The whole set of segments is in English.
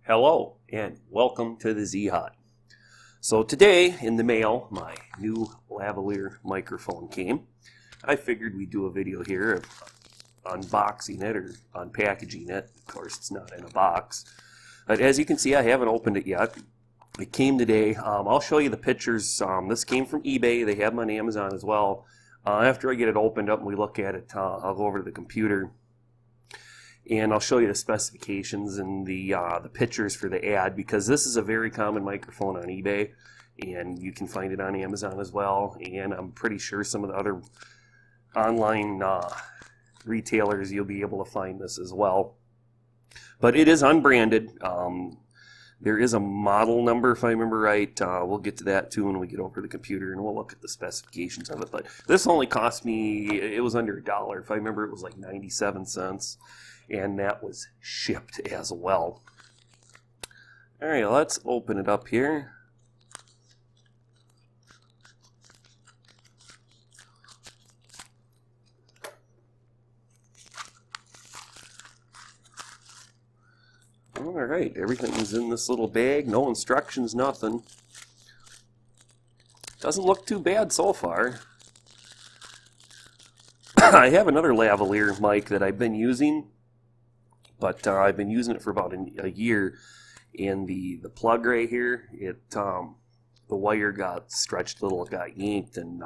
Hello and welcome to the z-hyt. So today in the mail my new lavalier microphone came. I figured we'd do a video here of unboxing it or unpackaging it. Of course it's not in a box. But as you can see I haven't opened it yet. It came today. I'll show you the pictures. This came from eBay. They have them on Amazon as well. After I get it opened up and we look at it, I'll go over to the computer and I'll show you the specifications and the pictures for the ad, because this is a very common microphone on eBay and you can find it on Amazon as well, and I'm pretty sure some of the other online retailers you'll be able to find this as well. But it is unbranded. There is a model number if I remember right. We'll get to that too when we get over to the computer and we'll look at the specifications of it. But this only cost me, it was under $1. If I remember it was like 97 cents. And that was shipped as well. Alright, let's open it up here. Alright, everything's in this little bag. No instructions, nothing. Doesn't look too bad so far. I have another lavalier mic that I've been using. But I've been using it for about a year, and the plug right here, the wire got stretched a little, it got yanked, and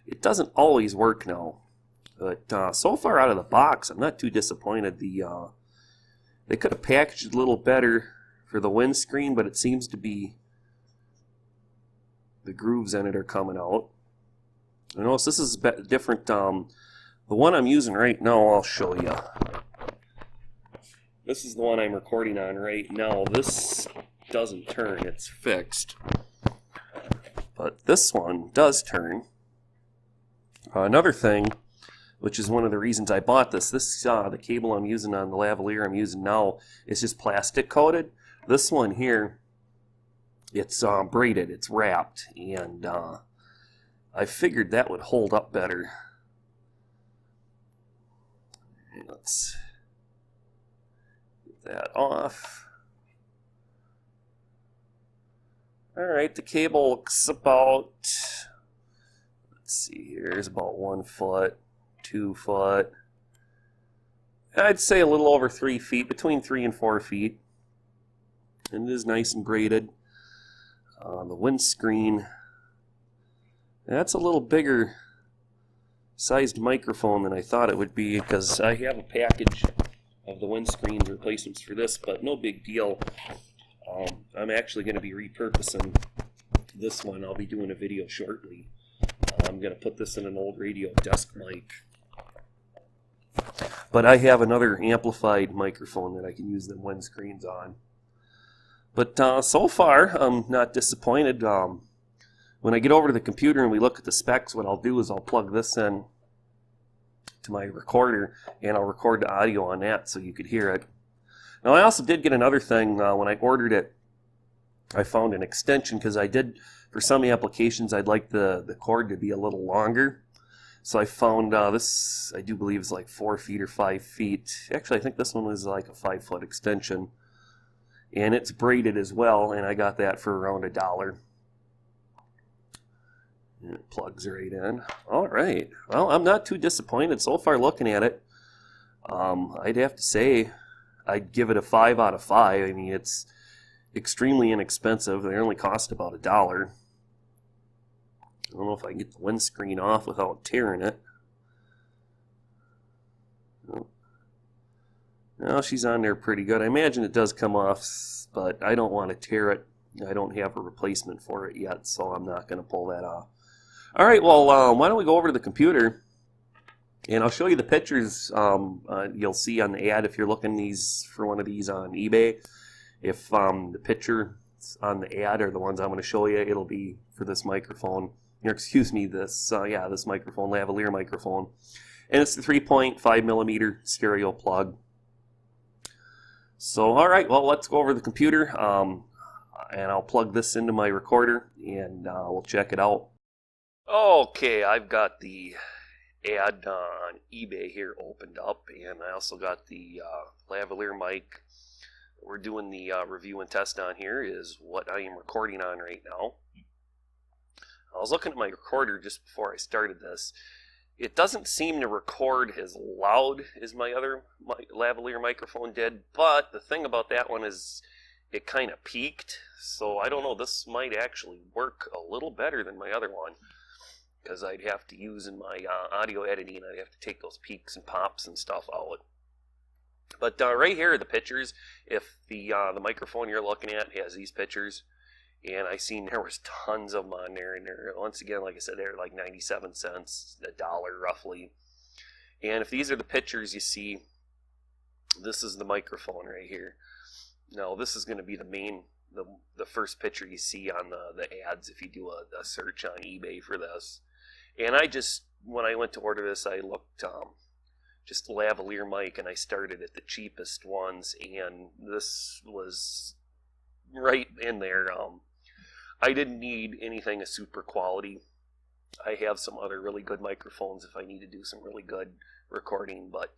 it doesn't always work now. But so far out of the box, I'm not too disappointed. They could have packaged it a little better for the windscreen, but it seems to be the grooves in it are coming out. I notice this is different. The one I'm using right now, I'll show you. This is the one I'm recording on right now. This doesn't turn, it's fixed. But this one does turn. Another thing, which is one of the reasons I bought this, the cable I'm using on the lavalier I'm using now is just plastic coated. This one here, it's braided, it's wrapped, and I figured that would hold up better. Let's that off. Alright, the cable looks about, let's see here, it's about 1 foot, 2 foot. I'd say a little over 3 feet, between 3 and 4 feet. And it is nice and braided. The windscreen, that's a little bigger sized microphone than I thought it would be, because I have a package of the windscreen replacements for this, but no big deal. I'm actually going to be repurposing this one. I'll be doing a video shortly. I'm going to put this in an old radio desk mic. But I have another amplified microphone that I can use the windscreens on. But so far, I'm not disappointed. When I get over to the computer and we look at the specs, what I'll do is I'll plug this in to my recorder and I'll record the audio on that so you could hear it. Now I also did get another thing. When I ordered it, I found an extension, because I did, for some applications, I'd like the cord to be a little longer. So I found this, I do believe is like 4 feet or 5 feet. Actually, I think this one was like a 5-foot extension. And it's braided as well, and I got that for around $1. And it plugs right in. Alright, well, I'm not too disappointed so far looking at it. I'd have to say I'd give it a 5 out of 5. I mean, it's extremely inexpensive. They only cost about $1. I don't know if I can get the windscreen off without tearing it. Now she's on there pretty good. I imagine it does come off, but I don't want to tear it. I don't have a replacement for it yet, so I'm not going to pull that off. Alright, well, why don't we go over to the computer and I'll show you the pictures you'll see on the ad if you're looking for one of these on eBay. If the pictures on the ad are the ones I'm going to show you, it'll be for this microphone. Or excuse me, this microphone, lavalier microphone. And it's the 3.5 millimeter stereo plug. So, alright, well, let's go over to the computer and I'll plug this into my recorder and we'll check it out. Okay, I've got the ad on eBay here opened up, and I also got the lavalier mic we're doing the review and test on here is what I am recording on right now. I was looking at my recorder just before I started this. It doesn't seem to record as loud as my other lavalier microphone did, but the thing about that one is it kind of peaked, so I don't know, this might actually work a little better than my other one, because I'd have to use in my audio editing, I'd have to take those peaks and pops and stuff out. But right here are the pictures. If the microphone you're looking at has these pictures, and I seen there was tons of them on there, and they're, once again, like I said, they're like 97 cents, $1 roughly. And if these are the pictures you see, this is the microphone right here. Now this is going to be the main, the first picture you see on the ads if you do a search on eBay for this. And I just, when I went to order this, I looked just lavalier mic, and I started at the cheapest ones, and this was right in there. I didn't need anything of super quality. I have some other really good microphones if I need to do some really good recording, but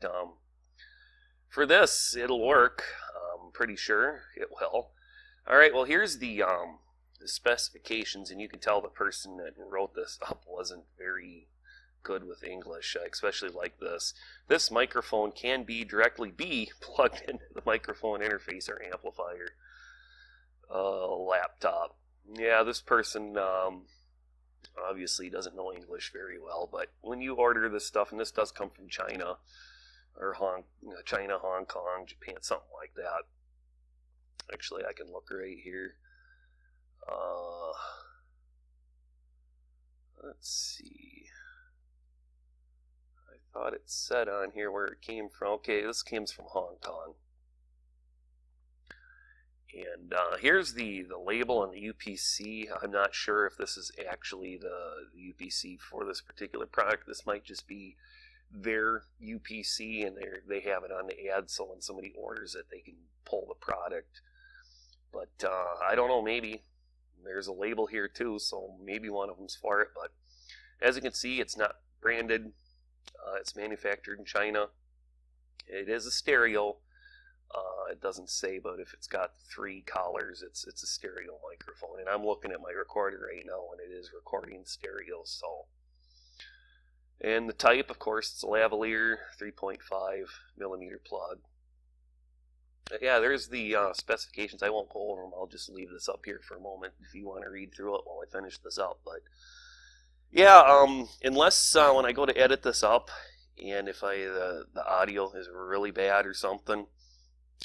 for this, it'll work. I'm pretty sure it will. Alright, well here's the specifications, and you can tell the person that wrote this up wasn't very good with English. I especially like this. This microphone can directly be plugged into the microphone interface or amplifier. Laptop. Yeah, this person obviously doesn't know English very well, but when you order this stuff, and this does come from China, or China, Hong Kong, Japan, something like that. Actually, I can look right here. Let's see. I thought it said on here where it came from. Okay, this came from Hong Kong. And here's the label on the UPC. I'm not sure if this is actually the UPC for this particular product. This might just be their UPC, and they have it on the ad, so when somebody orders it, they can pull the product. But I don't know, maybe. There's a label here too, so maybe one of them's for it. But as you can see, it's not branded. It's manufactured in China. It is a stereo. It doesn't say, but if it's got 3 collars, it's a stereo microphone. And I'm looking at my recorder right now, and it is recording stereo. So, and the type, of course, it's a lavalier 3.5 millimeter plug. Yeah, there's the specifications. I won't go over them. I'll just leave this up here for a moment if you want to read through it while I finish this up. But yeah, unless when I go to edit this up, and if the audio is really bad or something,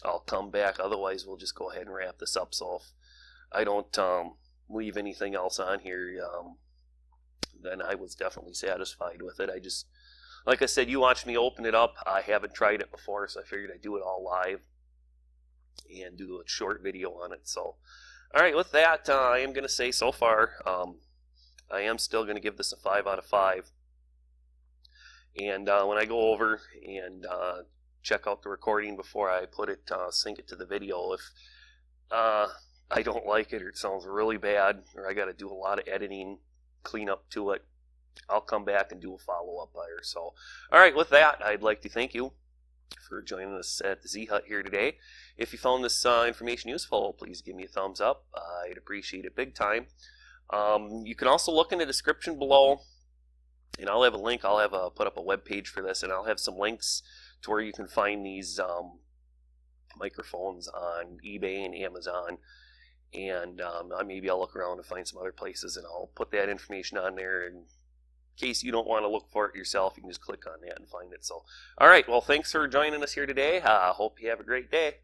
I'll come back. Otherwise, we'll just go ahead and wrap this up. So if I don't leave anything else on here, then I was definitely satisfied with it. I just, like I said, you watched me open it up. I haven't tried it before, so I figured I'd do it all live and do a short video on it. So, alright, with that, I am going to say so far, I am still going to give this a 5 out of 5. And when I go over and check out the recording before I put it, sync it to the video, if I don't like it or it sounds really bad, or I got to do a lot of editing, clean up to it, I'll come back and do a follow-up there. So, alright, with that, I'd like to thank you for joining us at the Z-hyt here today. If you found this information useful, please give me a thumbs up. I'd appreciate it big time. You can also look in the description below, and I'll have a link. I'll have put up a web page for this, and I'll have some links to where you can find these microphones on eBay and Amazon. And maybe I'll look around and find some other places, and I'll put that information on there. And in case you don't want to look for it yourself, you can just click on that and find it. So, all right, well, thanks for joining us here today. Hope you have a great day.